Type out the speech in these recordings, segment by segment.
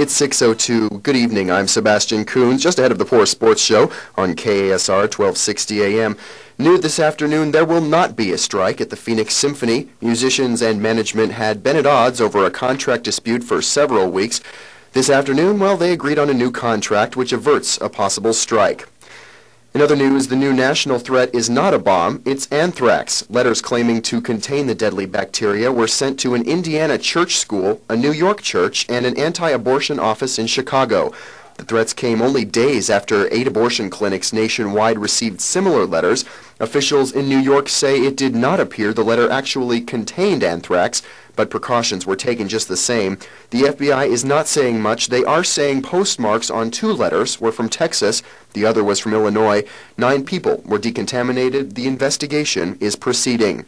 It's 6:02. Good evening. I'm Sebastian Kunz, just ahead of the Poor Sports Show on KASR 1260 AM. New this afternoon, there will not be a strike at the Phoenix Symphony. Musicians and management had been at odds over a contract dispute for several weeks. This afternoon, well, they agreed on a new contract which averts a possible strike. In other news, the new national threat is not a bomb, it's anthrax. Letters claiming to contain the deadly bacteria were sent to an Indiana church school, a New York church, and an anti-abortion office in Chicago. The threats came only days after 8 abortion clinics nationwide received similar letters. Officials in New York say it did not appear the letter actually contained anthrax, but precautions were taken just the same. The FBI is not saying much. They are saying postmarks on 2 letters were from Texas. The other was from Illinois. 9 people were decontaminated. The investigation is proceeding.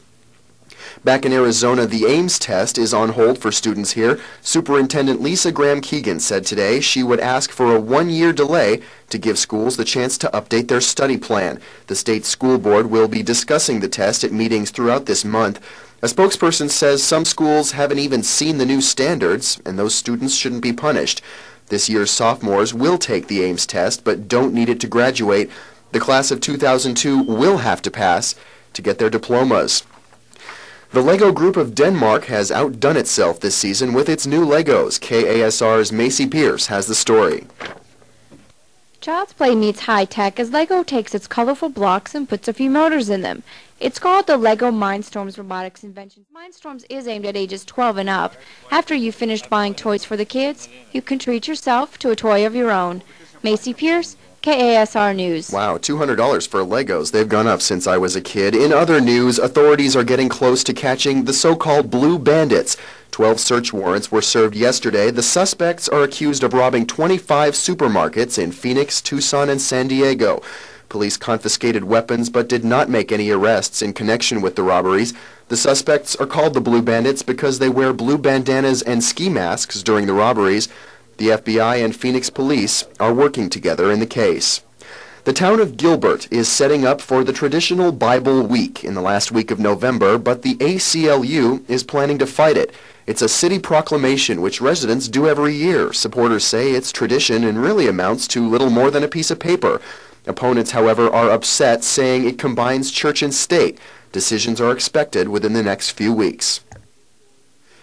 Back in Arizona, the Ames test is on hold for students here. Superintendent Lisa Graham-Keegan said today she would ask for a 1-year delay to give schools the chance to update their study plan. The state school board will be discussing the test at meetings throughout this month. A spokesperson says some schools haven't even seen the new standards, and those students shouldn't be punished. This year's sophomores will take the Ames test, but don't need it to graduate. The class of 2002 will have to pass to get their diplomas. The Lego Group of Denmark has outdone itself this season with its new Legos. KASR's Macy Pierce has the story. Child's play meets high-tech as Lego takes its colorful blocks and puts a few motors in them. It's called the Lego Mindstorms Robotics Invention. Mindstorms is aimed at ages 12 and up. After you've finished buying toys for the kids, you can treat yourself to a toy of your own. Macy Pierce, KASR News. Wow, $200 for Legos. They've gone up since I was a kid. In other news, authorities are getting close to catching the so-called Blue Bandits. 12 search warrants were served yesterday. The suspects are accused of robbing 25 supermarkets in Phoenix, Tucson, and San Diego. Police confiscated weapons but did not make any arrests in connection with the robberies. The suspects are called the Blue Bandits because they wear blue bandanas and ski masks during the robberies. The FBI and Phoenix police are working together in the case. The town of Gilbert is setting up for the traditional Bible Week in the last week of November, but the ACLU is planning to fight it. It's a city proclamation which residents do every year. Supporters say it's tradition and really amounts to little more than a piece of paper. Opponents, however, are upset, saying it combines church and state. Decisions are expected within the next few weeks.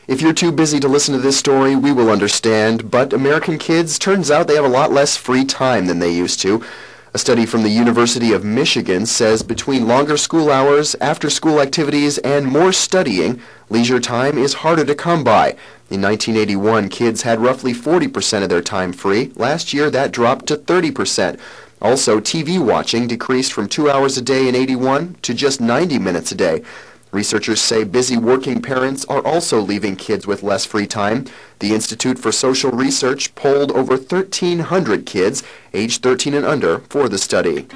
If you're too busy to listen to this story, we will understand, but American kids, turns out they have a lot less free time than they used to. A study from the University of Michigan says between longer school hours, after-school activities, and more studying, leisure time is harder to come by. In 1981, kids had roughly 40% of their time free. Last year, that dropped to 30%. Also, TV watching decreased from 2 hours a day in '81 to just 90 minutes a day. Researchers say busy working parents are also leaving kids with less free time. The Institute for Social Research polled over 1,300 kids aged 13 and under for the study.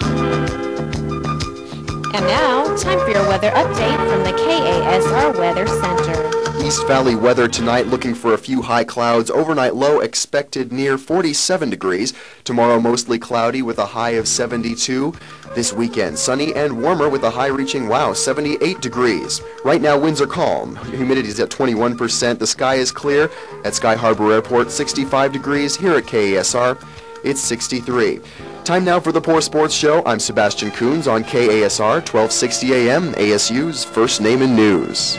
And now, time for your weather update from the KASR Weather Center. East Valley weather tonight, looking for a few high clouds. Overnight low expected near 47 degrees. Tomorrow mostly cloudy with a high of 72. This weekend sunny and warmer with a high reaching, 78 degrees. Right now winds are calm. Humidity is at 21%. The sky is clear. At Sky Harbor Airport, 65 degrees. Here at KASR, it's 63. Time now for the Poor Sports Show. I'm Sebastian Kunz on KASR 1260 AM, ASU's first name in news.